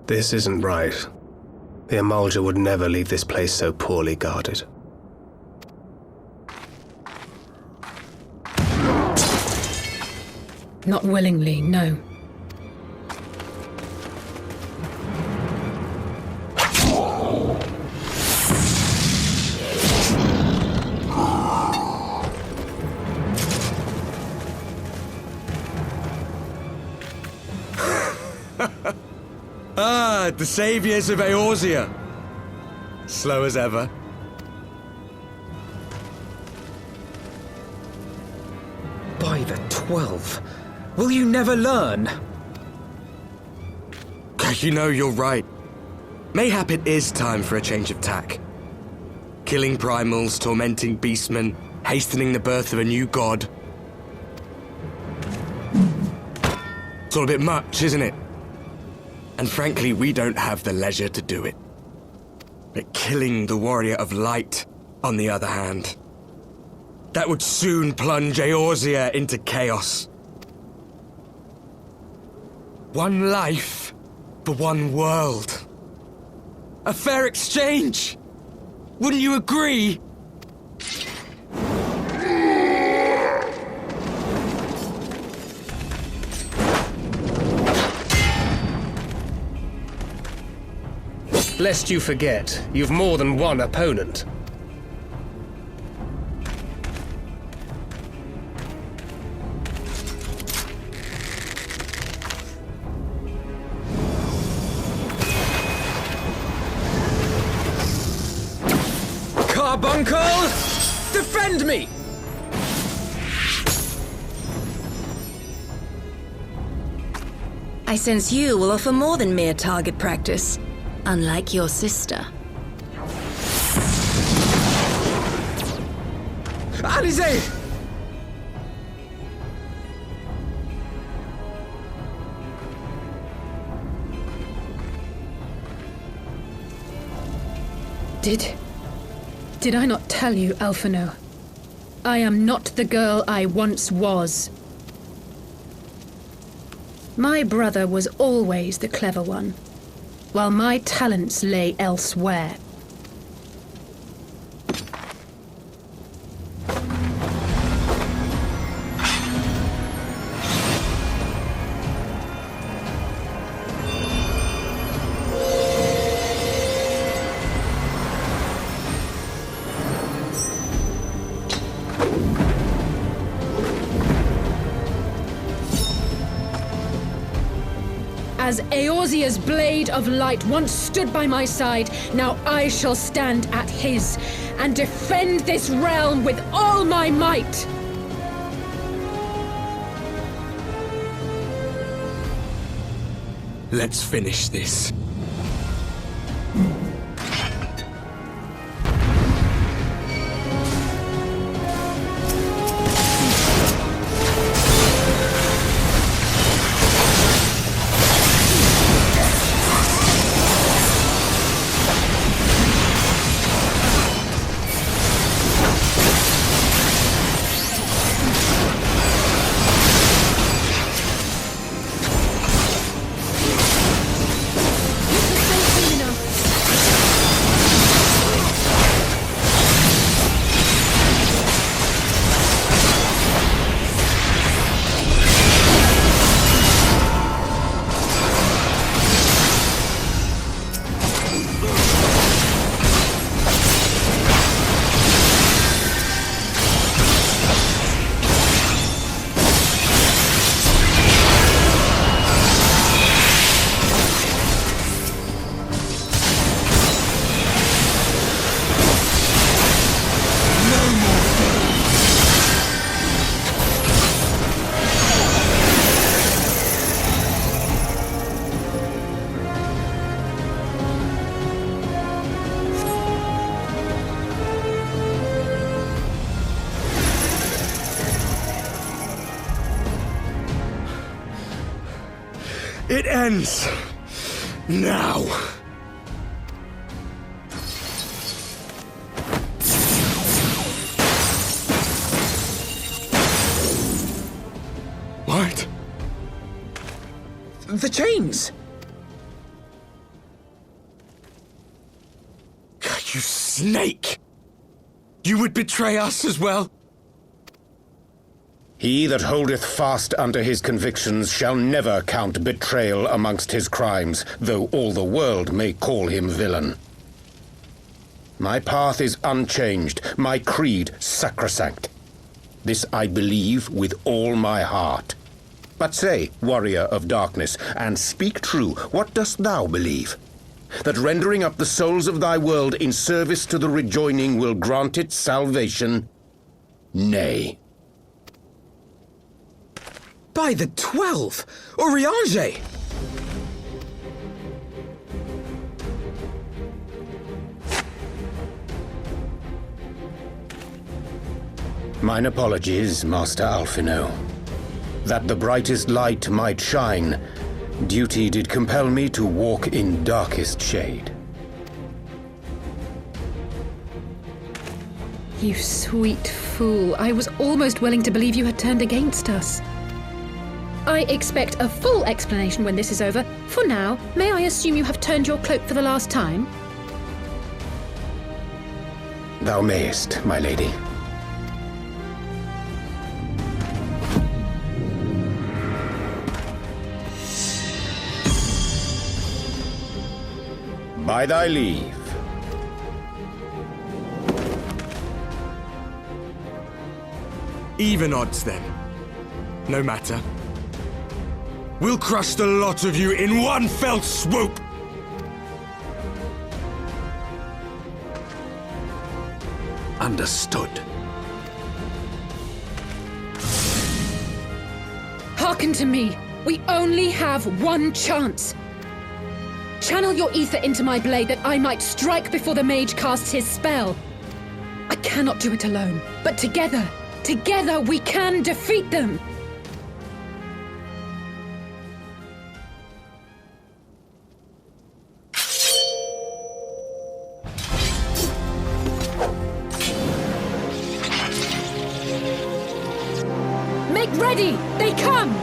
This isn't right. The Emulger would never leave this place so poorly guarded. Not willingly, no. The saviors of Eorzea. Slow as ever. By the 12. Will you never learn? You know, you're right. Mayhap it is time for a change of tack. Killing primals, tormenting beastmen, hastening the birth of a new god. It's all a bit much, isn't it? And frankly, we don't have the leisure to do it. But killing the Warrior of Light, on the other hand, that would soon plunge Eorzea into chaos. One life for one world. A fair exchange! Wouldn't you agree? Lest you forget, you've more than one opponent. Carbuncle! Defend me! I sense you will offer more than mere target practice. Unlike your sister. Alize! Did I not tell you, Alphino? I am not the girl I once was. My brother was always the clever one, while my talents lay elsewhere. As Eorzea's blade of light once stood by my side, now I shall stand at his, and defend this realm with all my might! Let's finish this. It ends now. What? The chains! You snake! You would betray us as well? He that holdeth fast unto his convictions shall never count betrayal amongst his crimes, though all the world may call him villain. My path is unchanged, my creed sacrosanct. This I believe with all my heart. But say, warrior of darkness, and speak true, what dost thou believe? That rendering up the souls of thy world in service to the rejoining will grant it salvation? Nay. By the 12! Oriange! Mine apologies, Master Alphino. That the brightest light might shine, duty did compel me to walk in darkest shade. You sweet fool. I was almost willing to believe you had turned against us. I expect a full explanation when this is over. For now, may I assume you have turned your cloak for the last time? Thou mayest, my lady. By thy leave. Even odds, then. No matter. We'll crush the lot of you in one fell swoop! Understood. Hearken to me. We only have one chance. Channel your ether into my blade that I might strike before the mage casts his spell. I cannot do it alone, but together we can defeat them! Make ready! They come!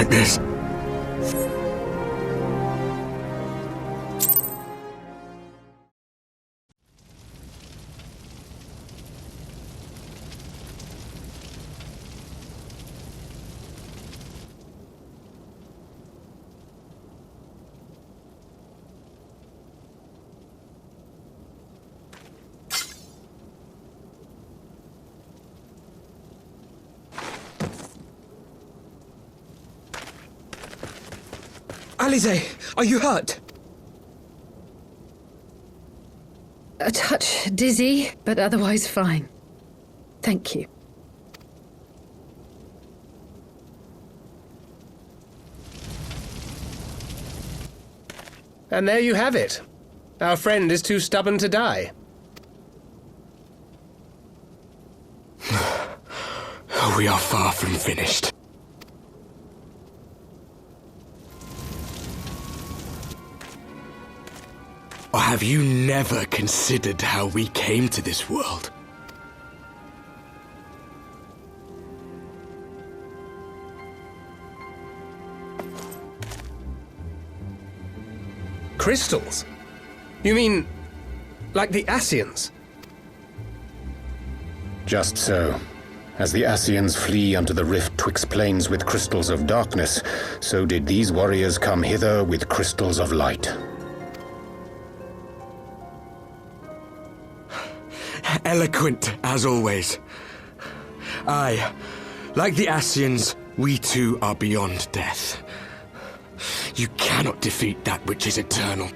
like this. Alize, are you hurt? A touch dizzy, but otherwise fine. Thank you. And there you have it. Our friend is too stubborn to die. We are far from finished. Or have you never considered how we came to this world? Crystals? You mean, like the Ascians? Just so. As the Ascians flee unto the rift twixt planes with crystals of darkness, so did these warriors come hither with crystals of light. Eloquent, as always. Aye, like the Ascians, we too are beyond death. You cannot defeat that which is eternal.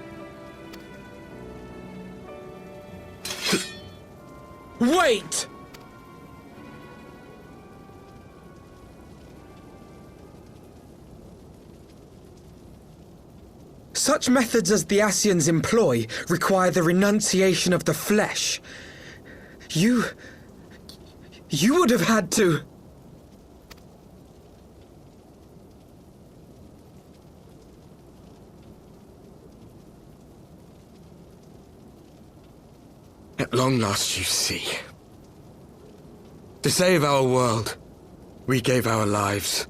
Wait! Such methods as the Ascians employ require the renunciation of the flesh. You would have had to... At long last, you see. To save our world, we gave our lives.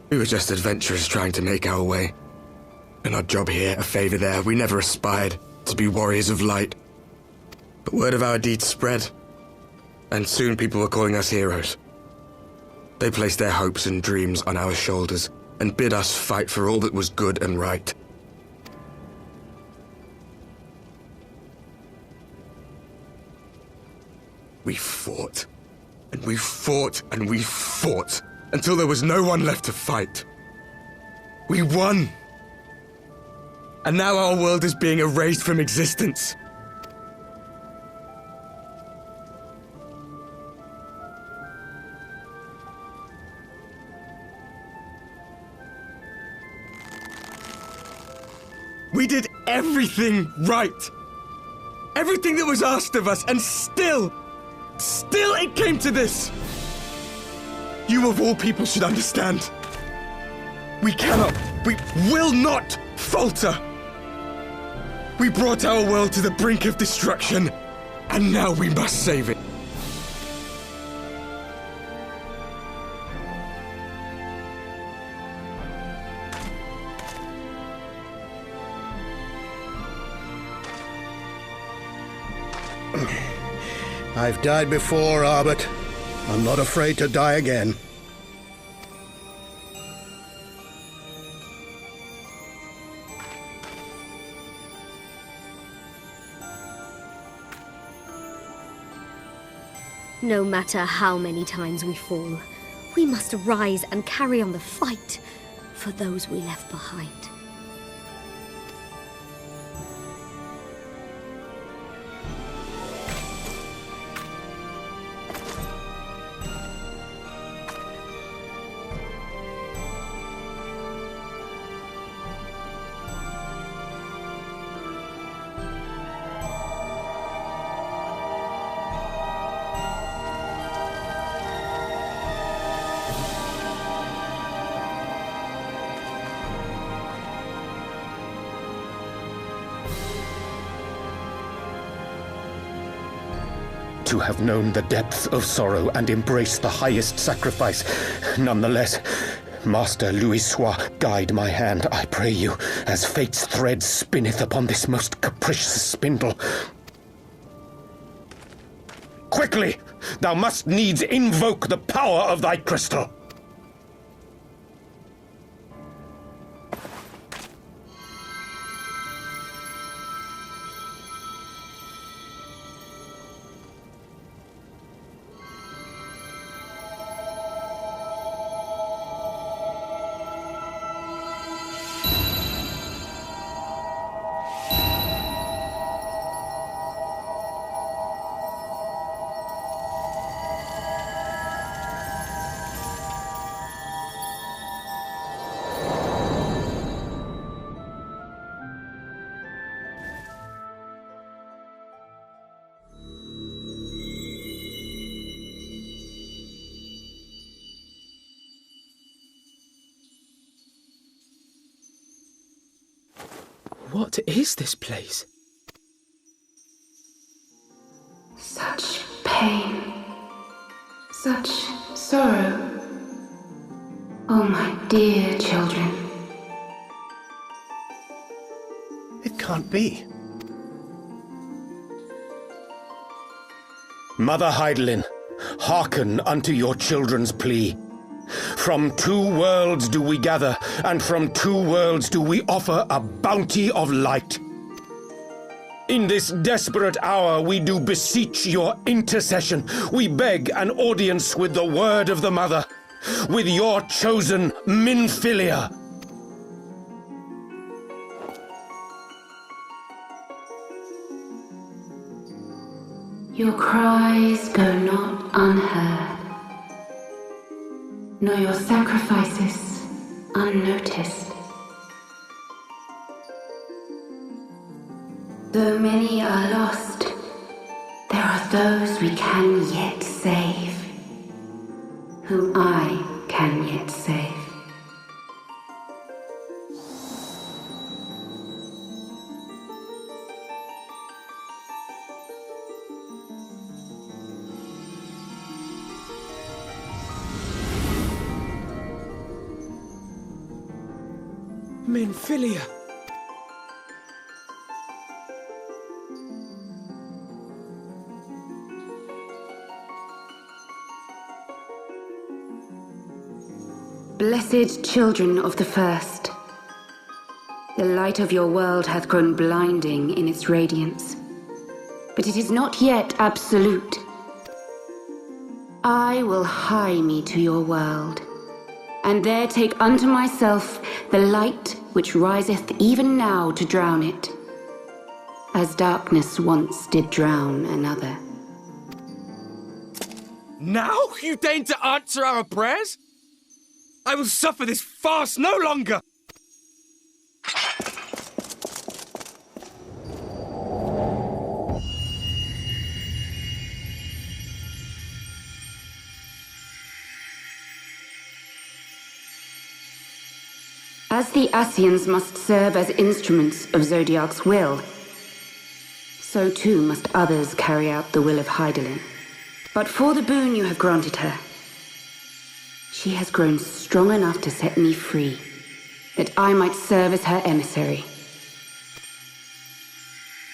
We were just adventurers trying to make our way. An odd job here, a favor there. We never aspired to be warriors of light. But word of our deeds spread, and soon people were calling us heroes. They placed their hopes and dreams on our shoulders and bid us fight for all that was good and right. We fought, and we fought, and we fought, until there was no one left to fight. We won! And now our world is being erased from existence. We did everything right. Everything that was asked of us, and still it came to this. You of all people should understand. We will not falter. We brought our world to the brink of destruction, and now we must save it. I've died before, Arbet. I'm not afraid to die again. No matter how many times we fall, we must rise and carry on the fight for those we left behind. to have known the depth of sorrow and embraced the highest sacrifice. Nonetheless, Master Louis-Sois, guide my hand, I pray you, as fate's thread spinneth upon this most capricious spindle. Quickly! Thou must needs invoke the power of thy crystal! What is this place? Such pain. Such sorrow. Oh, my dear children. It can't be. Mother Heidelin, hearken unto your children's plea. From two worlds do we gather, and from two worlds do we offer a bounty of light. In this desperate hour we do beseech your intercession. We beg an audience with the word of the Mother, with your chosen Minfilia. Your cries go not unheard, nor your sacrifices unnoticed. Though many are lost, there are those we can yet save, whom I can yet save. Minfilia! Blessed children of the First, the light of your world hath grown blinding in its radiance, but it is not yet absolute. I will hie me to your world, and there take unto myself the light which riseth even now to drown it, as darkness once did drown another. Now you deign to answer our prayers? I will suffer this farce no longer! As the Ascians must serve as instruments of Zodiark's will, so too must others carry out the will of Heidelin. But for the boon you have granted her, she has grown strong enough to set me free, that I might serve as her emissary.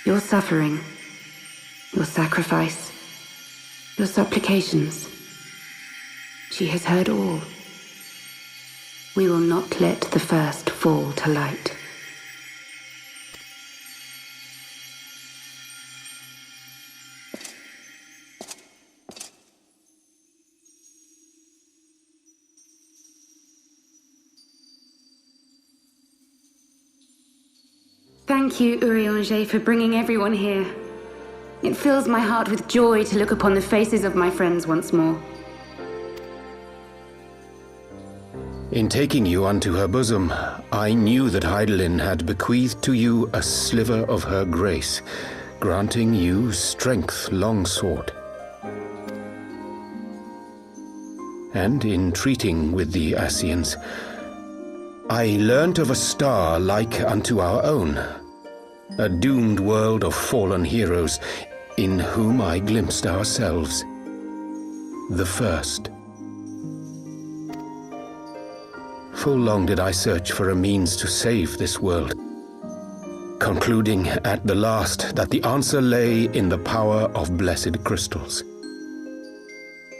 Your suffering, your sacrifice, your supplications, she has heard all. We will not let the first fall to light. Thank you, Urianger, for bringing everyone here. It fills my heart with joy to look upon the faces of my friends once more. In taking you unto her bosom, I knew that Heidelin had bequeathed to you a sliver of her grace, granting you strength long sought. And in treating with the Ascians, I learnt of a star like unto our own, a doomed world of fallen heroes, in whom I glimpsed ourselves, the first. Full long did I search for a means to save this world, concluding at the last that the answer lay in the power of blessed crystals.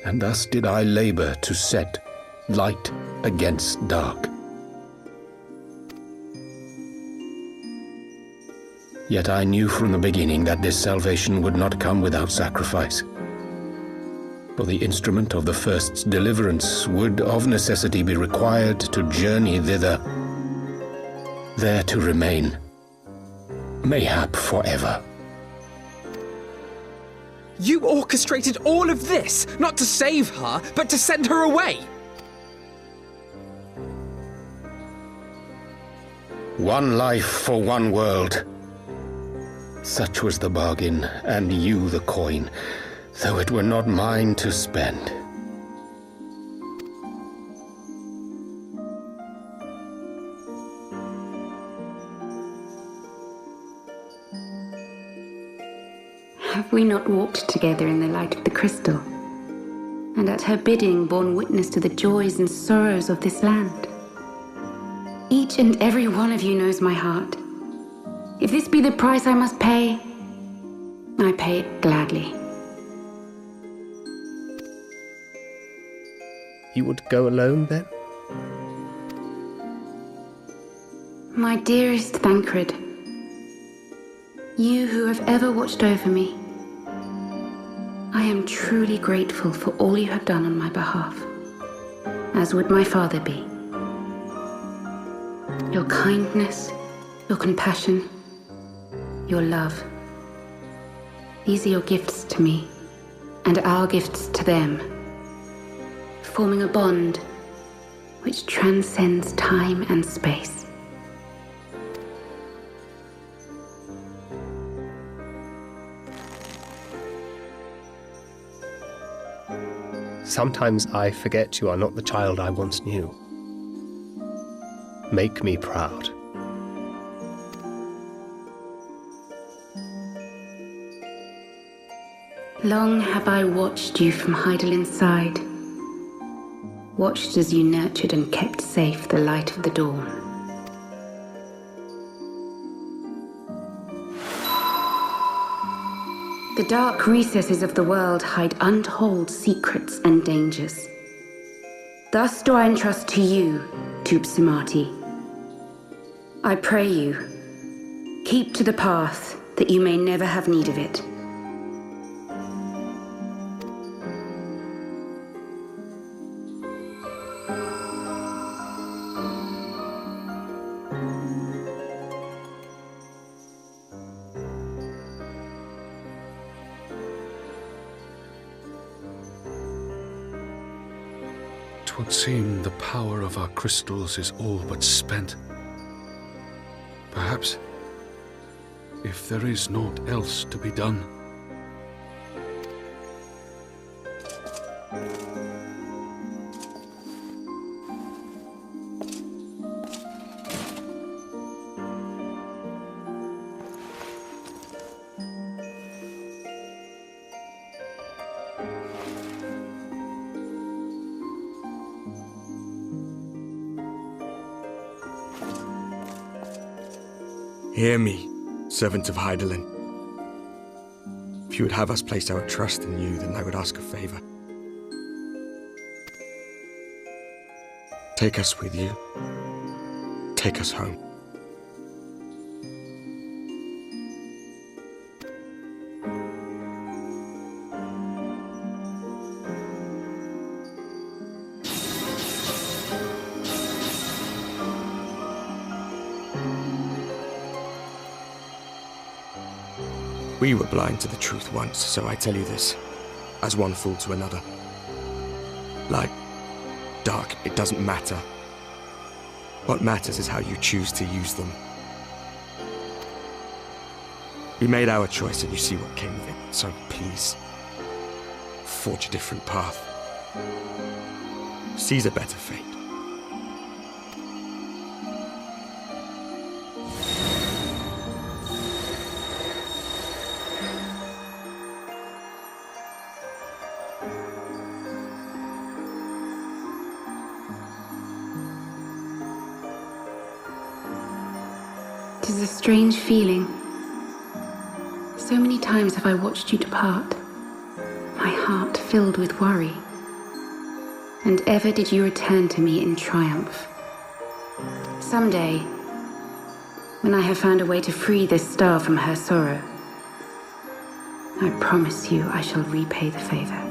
And thus did I labor to set light against dark. Yet I knew from the beginning that this salvation would not come without sacrifice. For the instrument of the first's deliverance would of necessity be required to journey thither, there to remain, mayhap forever. You orchestrated all of this, not to save her, but to send her away! One life for one world. Such was the bargain, and you the coin, though it were not mine to spend. Have we not walked together in the light of the crystal, and at her bidding borne witness to the joys and sorrows of this land? Each and every one of you knows my heart. If this be the price I must pay, I pay it gladly. You would go alone, then? My dearest Thancred, you who have ever watched over me, I am truly grateful for all you have done on my behalf, as would my father be. Your kindness, your compassion, your love. These are your gifts to me, and our gifts to them, forming a bond which transcends time and space. Sometimes I forget you are not the child I once knew. Make me proud. Long have I watched you from Hydalin's side, watched as you nurtured and kept safe the light of the dawn. The dark recesses of the world hide untold secrets and dangers. Thus do I entrust to you, Tube Samati. I pray you, keep to the path that you may never have need of it. Twould seem the power of our crystals is all but spent. Perhaps, if there is naught else to be done. Hear me, servant of Hydaelyn. If you would have us place our trust in you, then I would ask a favor. Take us with you. Take us home. We were blind to the truth once, so I tell you this, as one fool to another. Light, dark, it doesn't matter. What matters is how you choose to use them. We made our choice and you see what came of it, so please, forge a different path. Seize a better fate. 'Tis a strange feeling. So many times have I watched you depart, my heart filled with worry. And ever did you return to me in triumph. Someday, when I have found a way to free this star from her sorrow, I promise you I shall repay the favor.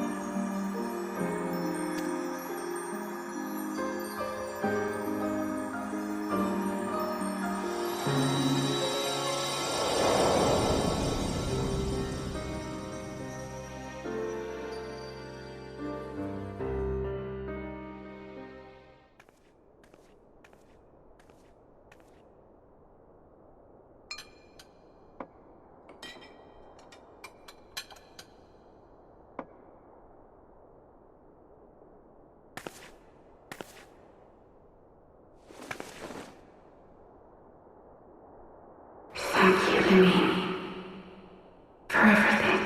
Thank you, Lemmy, for everything.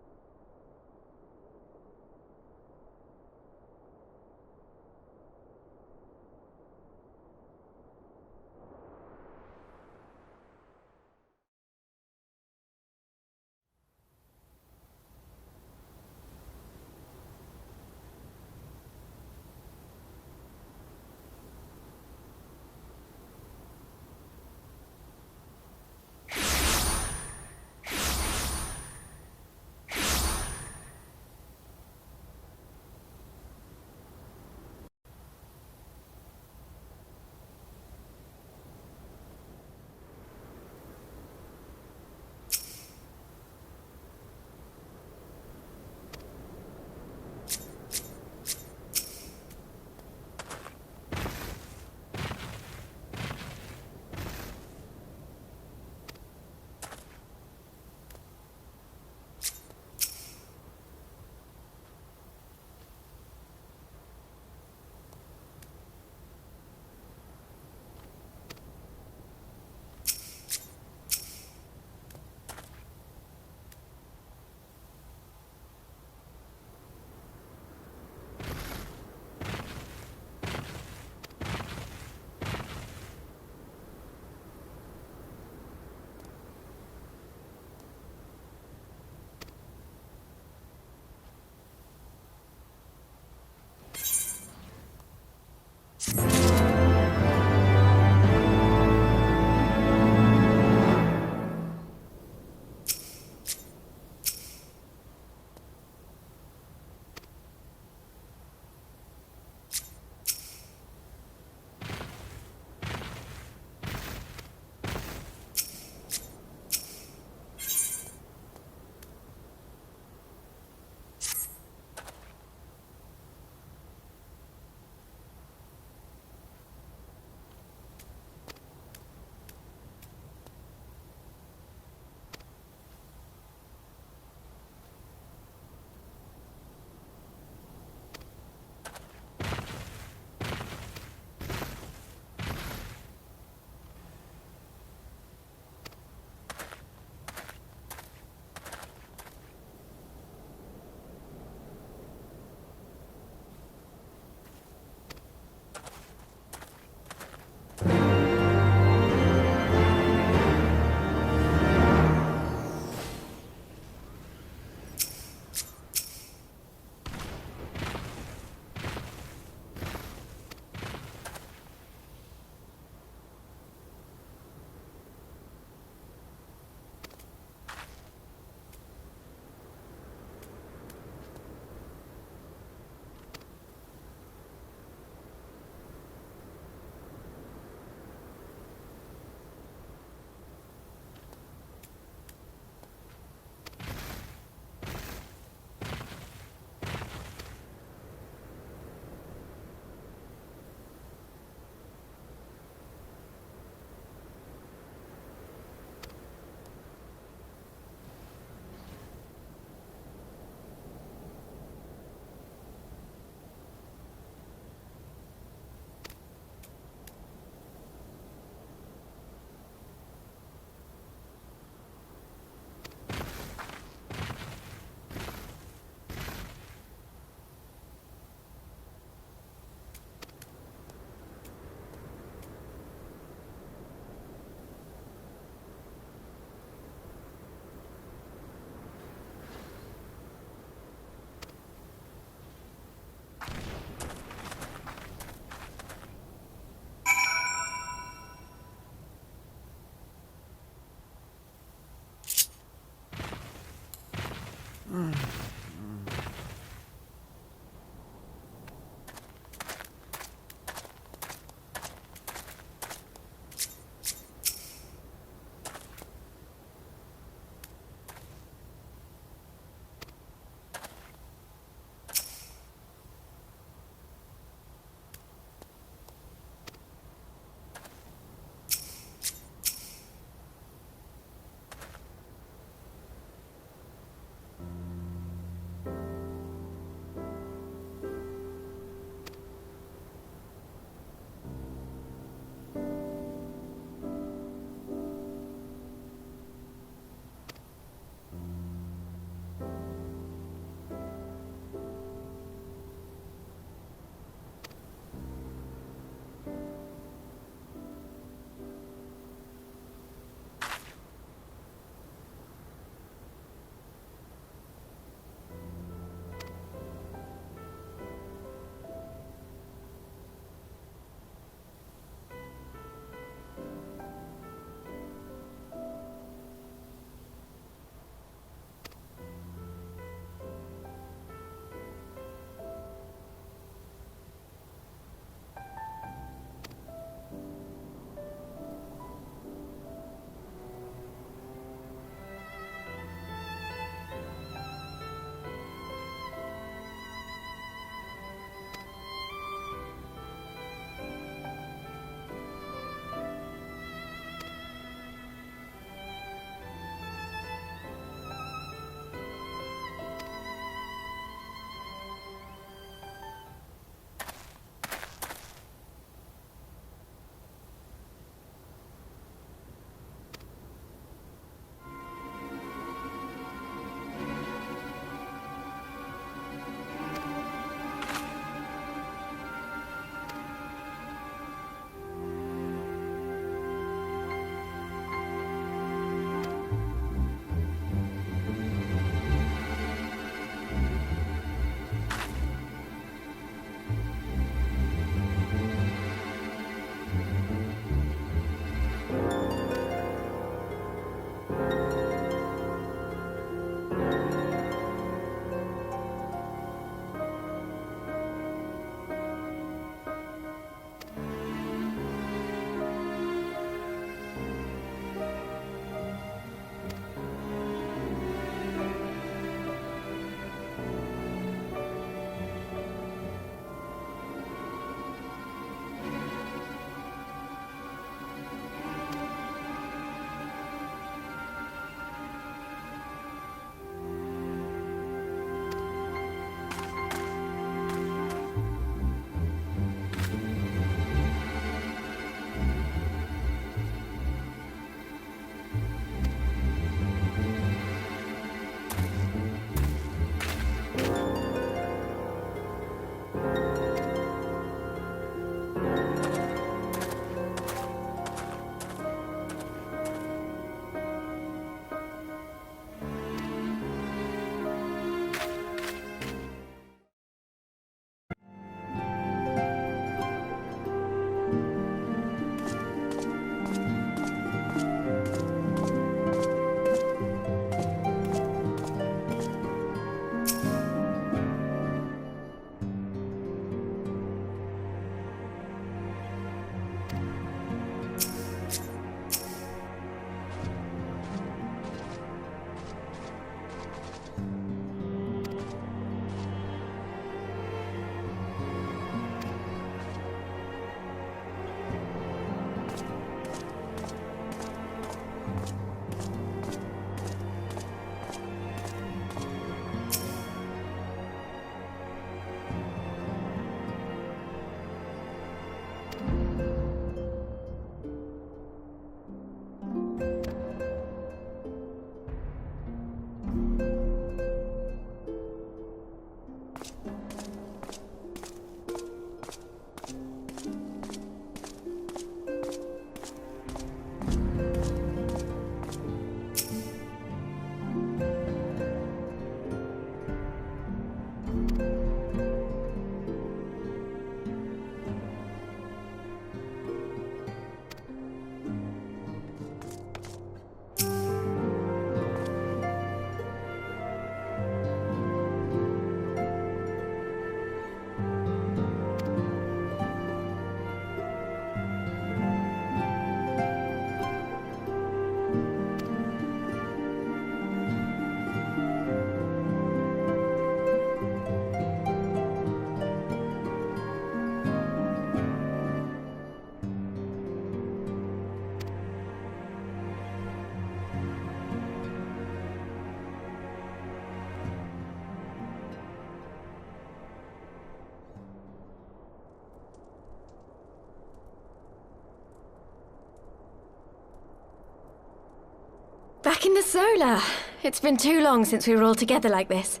Back in the Solar. It's been too long since we were all together like this.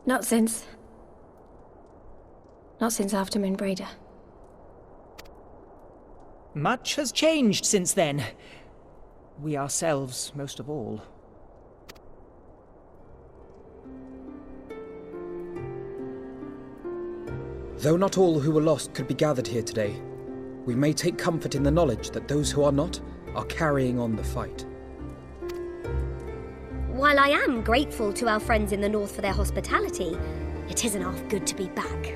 Not since after Moonbreeder. Much has changed since then. We ourselves, most of all. Though not all who were lost could be gathered here today, we may take comfort in the knowledge that those who are not are carrying on the fight. While I am grateful to our friends in the North for their hospitality, it isn't half good to be back.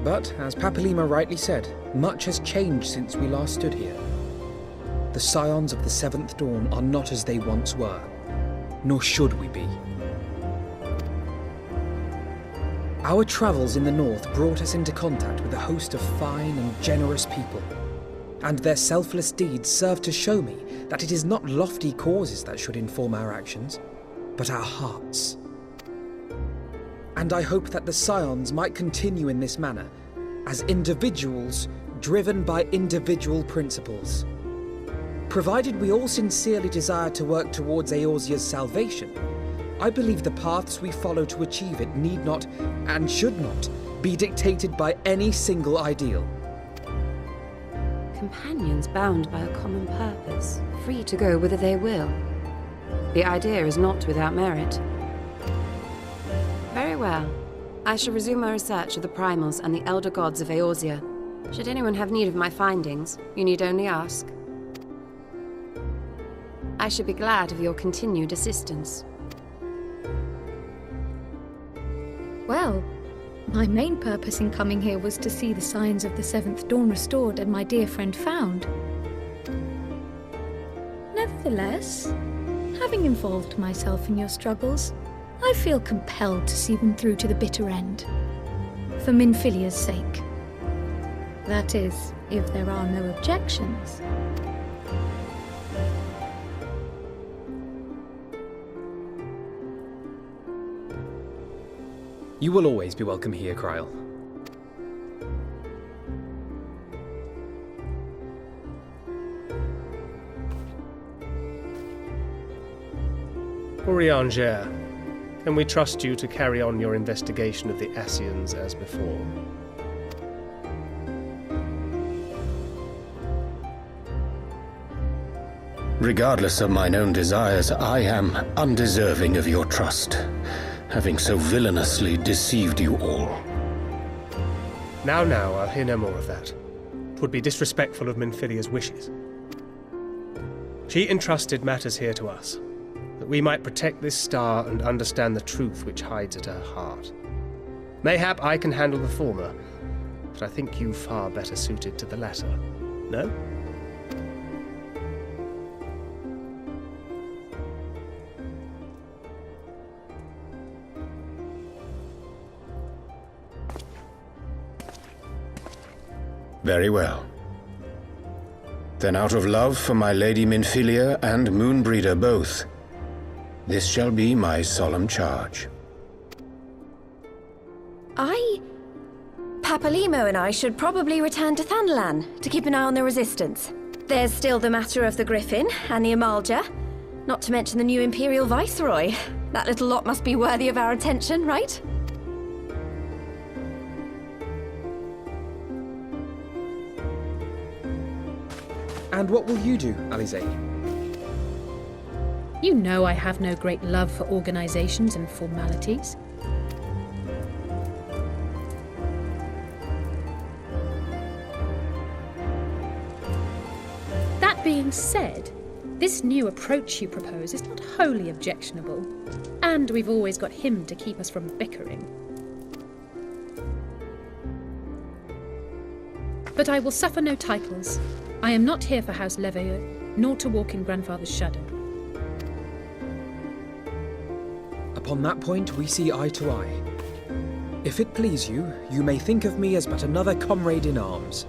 But, as Papalima rightly said, much has changed since we last stood here. The Scions of the Seventh Dawn are not as they once were, nor should we be. Our travels in the North brought us into contact with a host of fine and generous people, and their selfless deeds serve to show me that it is not lofty causes that should inform our actions, but our hearts. And I hope that the Scions might continue in this manner, as individuals driven by individual principles. Provided we all sincerely desire to work towards Eorzea's salvation, I believe the paths we follow to achieve it need not, and should not, be dictated by any single ideal. Companions bound by a common purpose, free to go whither they will. The idea is not without merit. Very well. I shall resume my research of the primals and the elder gods of Eorzea. Should anyone have need of my findings, you need only ask. I should be glad of your continued assistance. Well, my main purpose in coming here was to see the signs of the Seventh Dawn restored and my dear friend found. Nevertheless, having involved myself in your struggles, I feel compelled to see them through to the bitter end. For Minfilia's sake. That is, if there are no objections. You will always be welcome here, Kryl. Urianger, can we trust you to carry on your investigation of the Ascians as before? Regardless of mine own desires, I am undeserving of your trust, having so villainously deceived you all. Now, I'll hear no more of that. 'Twould be disrespectful of Minfilia's wishes. She entrusted matters here to us, that we might protect this star and understand the truth which hides at her heart. Mayhap I can handle the former, but I think you far better suited to the latter. No? Very well. Then out of love for my Lady Minfilia and Moonbreeder both, this shall be my solemn charge. Papalimo and I should probably return to Thanalan to keep an eye on the Resistance. There's still the matter of the Griffin and the Amalja, not to mention the new Imperial Viceroy. That little lot must be worthy of our attention, right? And what will you do, Alize? You know I have no great love for organizations and formalities. That being said, this new approach you propose is not wholly objectionable, and we've always got him to keep us from bickering. But I will suffer no titles. I am not here for House Leveilleur, nor to walk in Grandfather's shadow. Upon that point, we see eye to eye. If it please you, you may think of me as but another comrade in arms.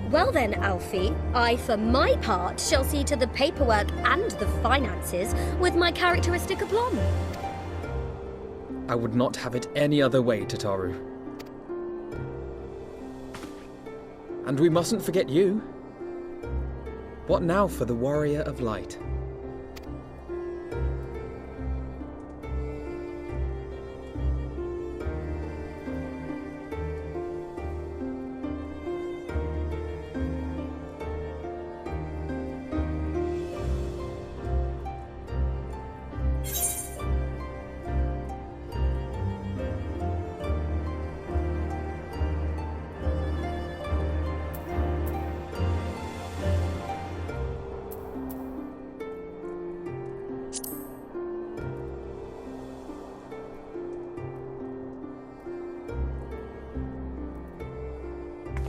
Well then, Alfie, I for my part shall see to the paperwork and the finances with my characteristic aplomb. I would not have it any other way, Tataru. And we mustn't forget you. What now for the Warrior of Light?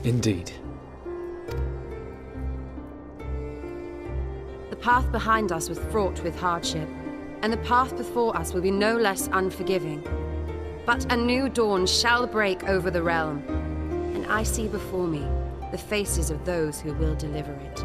Indeed. The path behind us was fraught with hardship, and the path before us will be no less unforgiving. But a new dawn shall break over the realm, and I see before me the faces of those who will deliver it.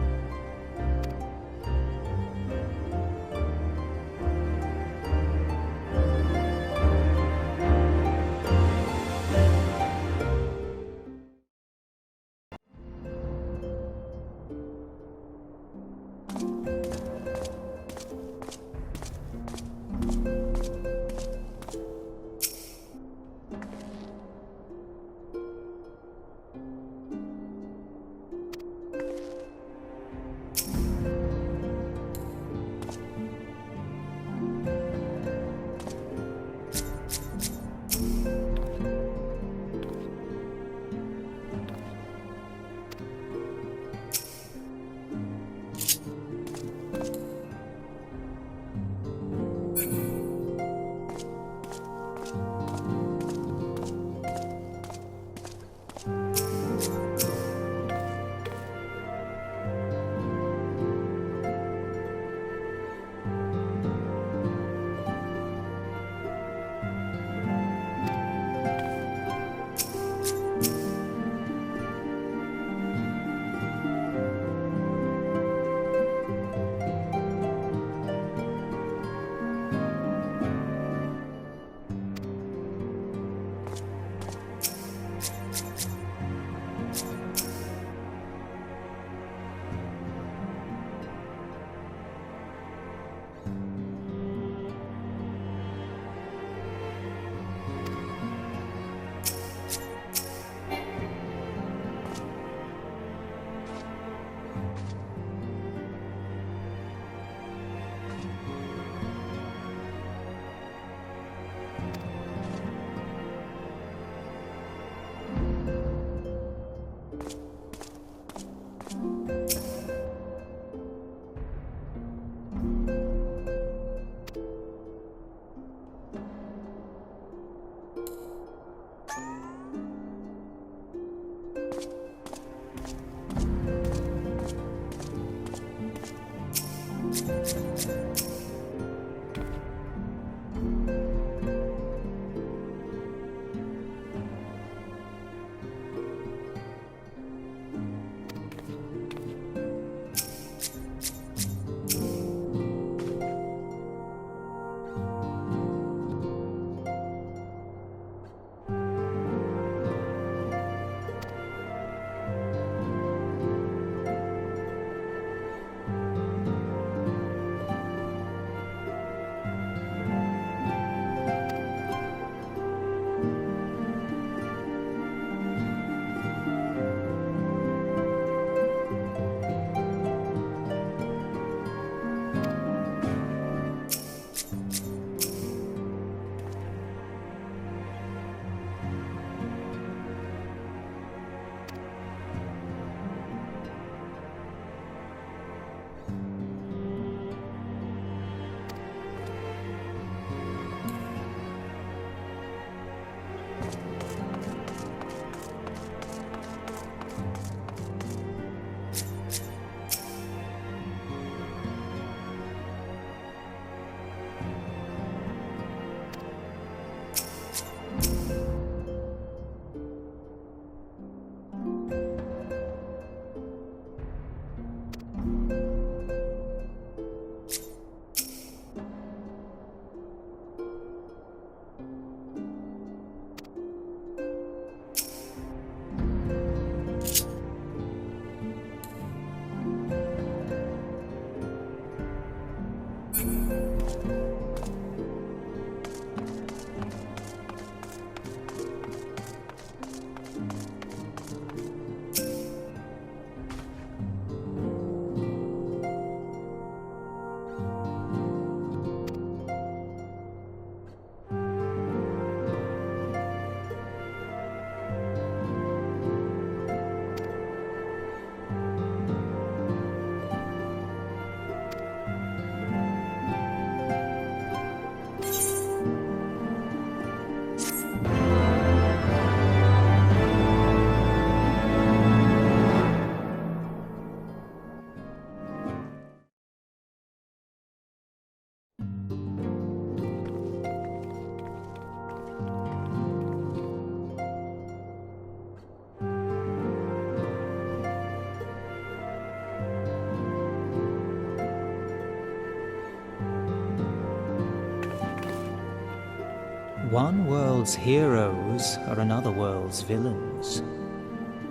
One world's heroes are another world's villains.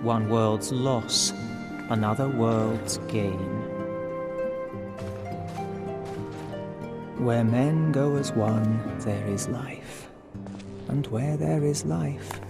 One world's loss, another world's gain. Where men go as one, there is life. And where there is life,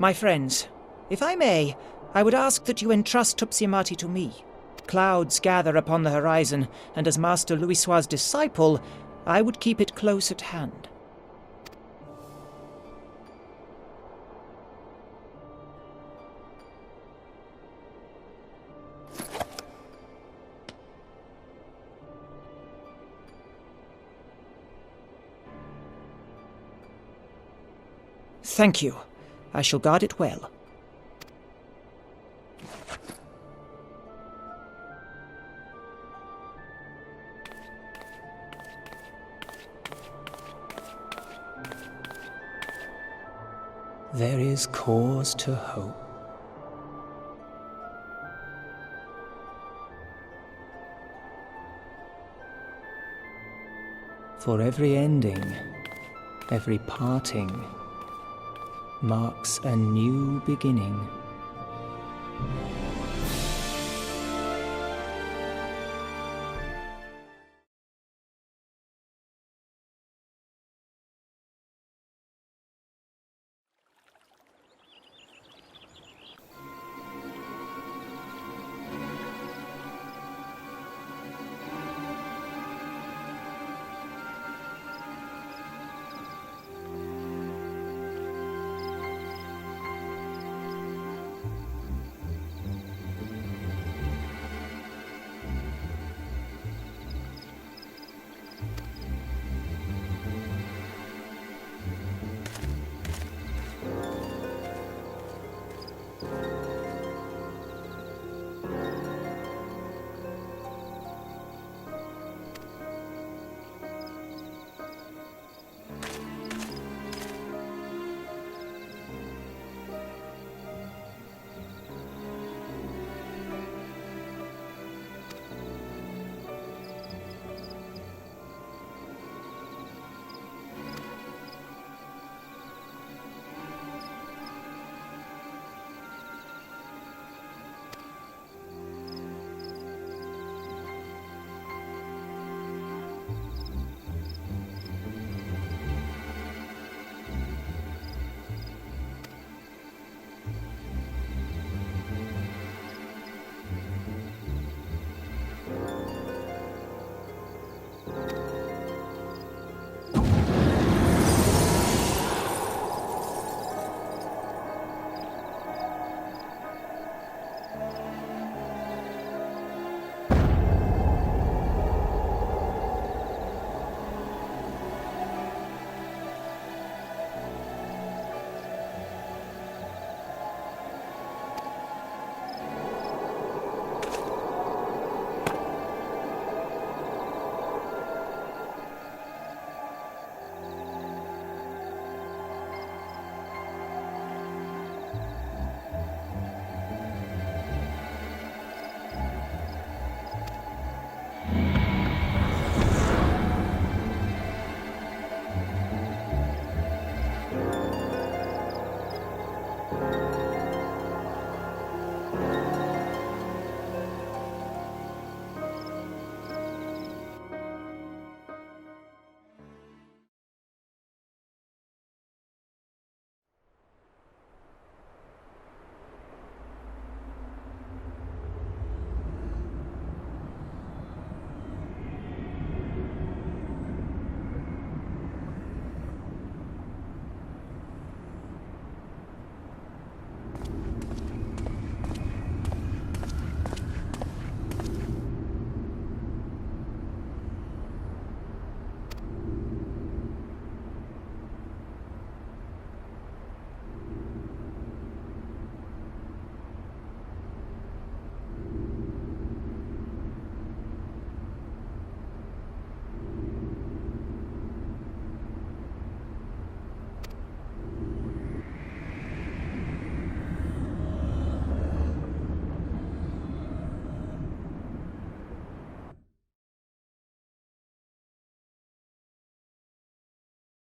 my friends, if I may, I would ask that you entrust Tupsimati to me. Clouds gather upon the horizon, and as Master Louisoix's disciple, I would keep it close at hand. Thank you. I shall guard it well. There is cause to hope. For every ending, every parting, marks a new beginning.